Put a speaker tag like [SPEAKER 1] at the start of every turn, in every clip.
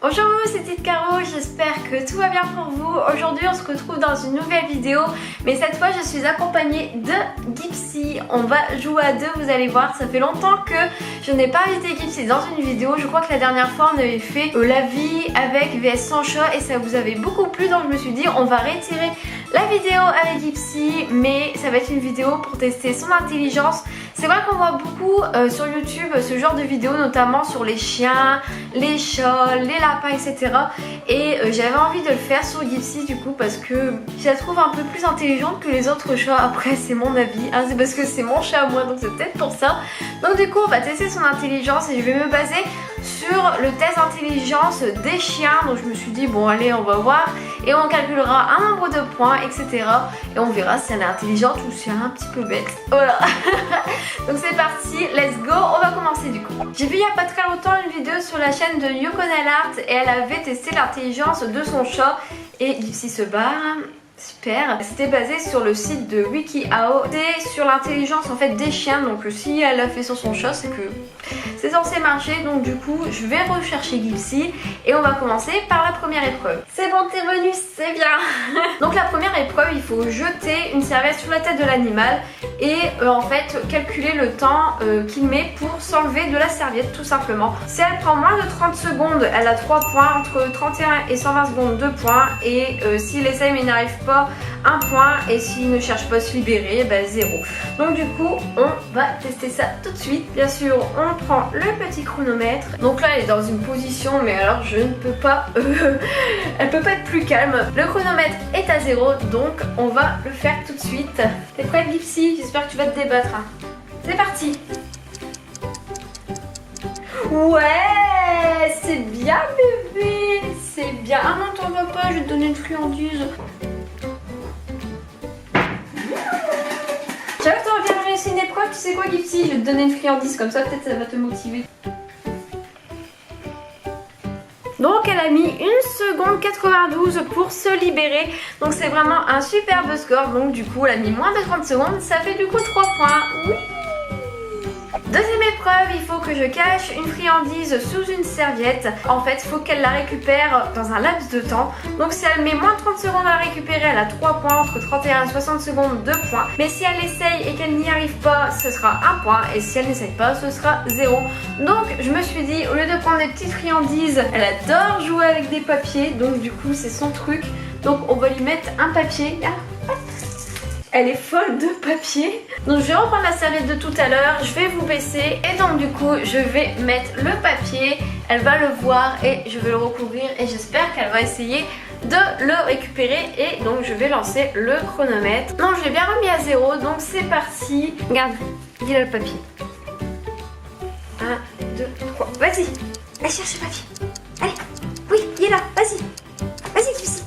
[SPEAKER 1] Bonjour, c'est Tite Caro, j'espère que tout va bien pour vous. Aujourd'hui on se retrouve dans une nouvelle vidéo, mais cette fois je suis accompagnée de Gypsy. On va jouer à deux, vous allez voir, ça fait longtemps que je n'ai pas invité Gypsy dans une vidéo. Je crois que la dernière fois on avait fait la vie avec vs sans chat et ça vous avait beaucoup plu, donc je me suis dit on va retirer la vidéo avec Gypsy, mais ça va être une vidéo pour tester son intelligence. C'est vrai qu'on voit beaucoup sur YouTube ce genre de vidéos, notamment sur les chiens, les chats, les lapins, etc. Et j'avais envie de le faire sur Gypsy du coup parce que je la trouve un peu plus intelligente que les autres chats. Après c'est mon avis, hein, c'est parce que c'est mon chat à moi, donc c'est peut-être pour ça. Donc du coup on va tester son intelligence et je vais me baser sur le test d'intelligence des chiens. Donc je me suis dit bon allez on va voir et on calculera un nombre de points, etc. Et on verra si elle est intelligente ou si elle est un petit peu bête. Voilà. Donc c'est parti, let's go, on va commencer du coup. J'ai vu il n'y a pas très longtemps une vidéo sur la chaîne de Yoko Nellart et elle avait testé l'intelligence de son chat et Gypsy se barre. Super. C'était basé sur le site de WikiHow. C'est sur l'intelligence en fait des chiens. Donc si elle a fait sur son chat, c'est que c'est censé marcher. Donc du coup, je vais rechercher Gypsy et on va commencer par la première épreuve. C'est bon, t'es venu, c'est bien. Donc la première épreuve, il faut jeter une serviette sur la tête de l'animal et en fait calculer le temps qu'il met pour s'enlever de la serviette tout simplement. Si elle prend moins de 30 secondes, elle a 3 points. Entre 31 et 120 secondes, 2 points. Et s'il essaye mais n'arrive pas, 1 point, et s'il ne cherche pas à se libérer, bah 0. Donc du coup on va tester ça tout de suite. Bien sûr on prend le petit chronomètre. Donc là elle est dans une position, mais alors je ne peux pas elle peut pas être plus calme. Le chronomètre est à 0, donc on va le faire tout de suite. T'es prête Gypsy? J'espère que tu vas te débattre, hein. C'est parti. Ouais, c'est bien bébé, c'est bien. Ah non t'en vas pas, je vais te donner une friandise. J'avais que t'aurais bien réussi une épreuve, tu sais quoi Gypsy? Je vais te donner une friandise, comme ça peut-être ça va te motiver. Donc elle a mis 1 seconde 92 pour se libérer. Donc c'est vraiment un superbe score. Donc du coup elle a mis moins de 30 secondes, ça fait du coup 3 points. Oui. Deuxième épreuve, il faut que je cache une friandise sous une serviette. En fait, il faut qu'elle la récupère dans un laps de temps. Donc si elle met moins de 30 secondes à la récupérer, elle a 3 points. Entre 31 et 60 secondes, 2 points. Mais si elle essaye et qu'elle n'y arrive pas, ce sera 1 point. Et si elle n'essaye pas, ce sera 0. Donc je me suis dit, au lieu de prendre des petites friandises, elle adore jouer avec des papiers. Donc du coup, c'est son truc. Donc on va lui mettre un papier. Elle est folle de papier. Donc je vais reprendre la serviette de tout à l'heure, je vais vous baisser et donc du coup je vais mettre le papier. Elle va le voir et je vais le recouvrir et j'espère qu'elle va essayer de le récupérer. Et donc je vais lancer le chronomètre. Non, je l'ai bien remis à 0, donc c'est parti. Regarde, il a le papier. 1, 2, 3, vas-y. Allez cherche le papier. Allez, oui, il est là, vas-y. Vas-y Gypsy.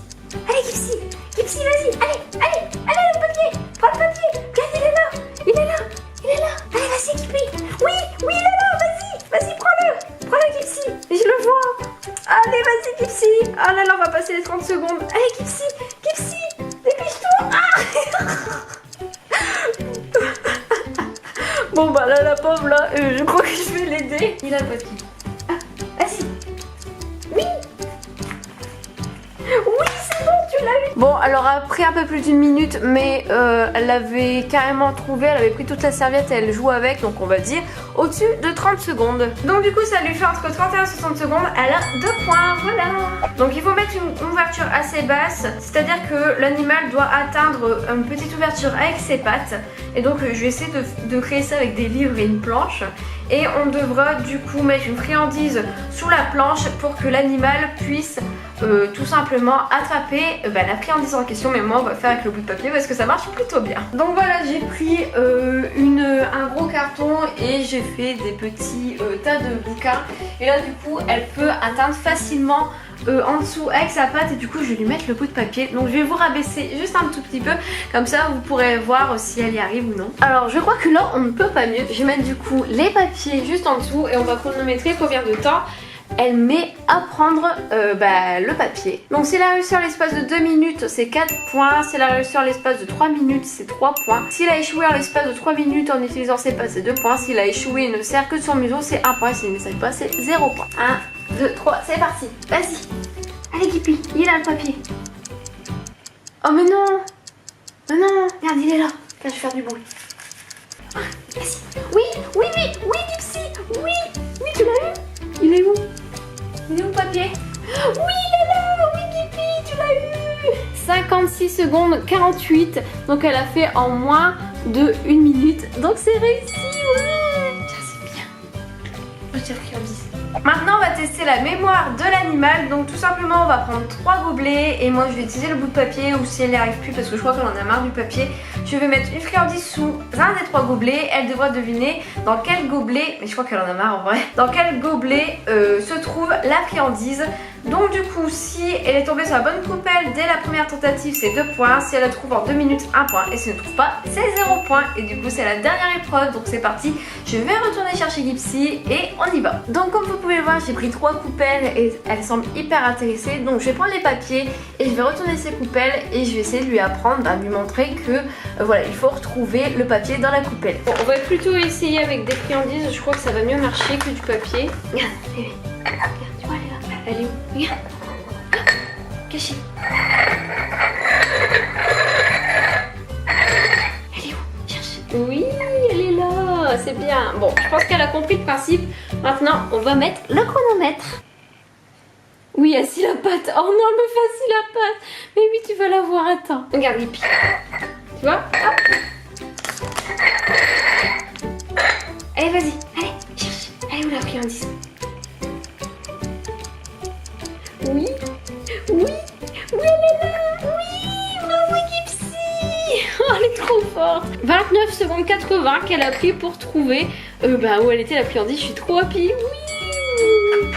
[SPEAKER 1] Allez Gypsy. Gypsy, vas-y, allez, le papier. Prends le papier. Regarde, il est là. Il est là. Allez, vas-y Gypsy. Oui, il est là, vas-y, prends-le. Prends-le Gypsy. Je le vois. Allez, vas-y Gypsy. Ah là là, on va passer les 30 secondes. Allez Gypsy, dépêche-toi. Bon bah là, la pauvre là, je crois que je vais l'aider. Il a le papier. Ah, vas-y. Oui, c'est bon, tu l'as eu. Bon, alors après un peu plus d'1 minute, mais elle l'avait carrément trouvé. Elle avait pris toute la serviette et elle joue avec, donc on va dire au-dessus de 30 secondes. Donc du coup ça lui fait entre 31 et 60 secondes. Elle a 2 points, voilà. Donc il faut mettre une ouverture assez basse, c'est-à-dire que l'animal doit atteindre une petite ouverture avec ses pattes. Et donc je vais essayer de créer ça avec des livres et une planche. Et on devra du coup mettre une friandise sous la planche pour que l'animal puisse tout simplement attraper la friandise en question. Mais moi on va faire avec le bout de papier parce que ça marche plutôt bien. Donc voilà, j'ai pris un gros carton et j'ai fait des petits tas de bouquins. Et là du coup elle peut atteindre facilement en dessous avec sa patte. Et du coup je vais lui mettre le bout de papier. Donc je vais vous rabaisser juste un tout petit peu, comme ça vous pourrez voir si elle y arrive ou non. Alors je crois que là on ne peut pas mieux. Je vais mettre du coup les papiers juste en dessous et on va chronométrer combien de temps elle met à prendre le papier. Donc si elle a réussi en l'espace de 2 minutes, c'est 4 points. Si elle a réussi en l'espace de 3 minutes, c'est 3 points. S'il a échoué en l'espace de 3 minutes en utilisant ses pattes, c'est 2 points. S'il a échoué et ne sert que de son museau, c'est 1 point. S'il ne sert pas, c'est 0 point. 1, 2, 3, c'est parti. Vas-y. Allez Guipi, il est là le papier. Oh mais non. Mais non, regarde, il est là. Là, je vais faire du bruit. Ah, vas-y. Oui, oui, oui, oui, Gipsy. Oui, oui, tu l'as eu. Il est où? Il est où le papier? Oui, il est là. Oui, Guipi, tu l'as eu. 56 secondes 48. Donc elle a fait en moins de 1 minute. Donc c'est réussi, ouais. C'est bien. Je vais faire 10. Maintenant on va tester la mémoire de l'animal. Donc tout simplement on va prendre 3 gobelets. Et moi je vais utiliser le bout de papier. Ou si elle n'y arrive plus parce que je crois qu'elle en a marre du papier, je vais mettre une friandise sous un des 3 gobelets. Elle devra deviner dans quel gobelet, mais je crois qu'elle en a marre en vrai, dans quel gobelet se trouve la friandise. Donc du coup si elle est tombée sur la bonne coupelle dès la première tentative c'est 2 points. Si elle la trouve en 2 minutes 1 point. Et si elle ne trouve pas c'est 0 point. Et du coup c'est la dernière épreuve. Donc c'est parti. Je vais retourner chercher Gipsy et on y va. Donc comme vous pouvez le voir j'ai pris 3 coupelles et elle semble hyper intéressée. Donc je vais prendre les papiers et je vais retourner ces coupelles. Et je vais essayer de lui apprendre, lui montrer que voilà il faut retrouver le papier dans la coupelle. Bon, on va plutôt essayer avec des friandises. Je crois que ça va mieux marcher que du papier. Regarde, regarde, tu vois elle est là. Elle est où? Regarde. Cachée. Elle est où? Cherche. Oui, elle est là. C'est bien. Bon, je pense qu'elle a compris le principe. Maintenant, on va mettre le chronomètre. Oui, assis la patte. Oh non, elle me fait assis la patte. Mais oui, tu vas la voir. Attends. Regarde, Lippy. Tu vois? Hop. Allez, vas-y. Allez, cherche. Elle est où la friandise? Oui. Oui. Oui, elle est là. Oui, bravo Gipsy. Oh, elle est trop forte. 29 secondes 80 qu'elle a pris pour trouver où elle était la friandise. Je suis trop happy. Oui.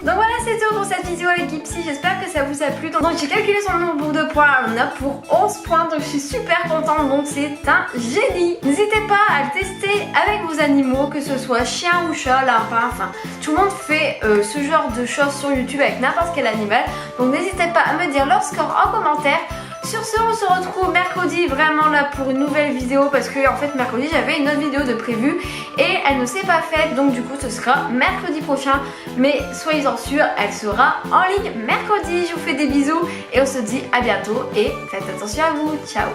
[SPEAKER 1] Donc voilà, c'est tout pour cette vidéo avec Gipsy. J'espère que ça vous a plu. Donc j'ai calculé son nombre de points. On a pour 11 points. Donc je suis super contente. Donc c'est un génie. N'hésitez pas à le tester avec vos animaux, que ce soit chien ou chat, lapin. Enfin, tout le monde fait ce genre de choses sur YouTube avec n'importe quel animal. Donc n'hésitez pas à me dire leur score en commentaire. Sur ce, on se retrouve mercredi vraiment là pour une nouvelle vidéo parce que en fait mercredi j'avais une autre vidéo de prévue et elle ne s'est pas faite, donc du coup ce sera mercredi prochain, mais soyez-en sûrs, elle sera en ligne mercredi. Je vous fais des bisous et on se dit à bientôt et faites attention à vous. Ciao.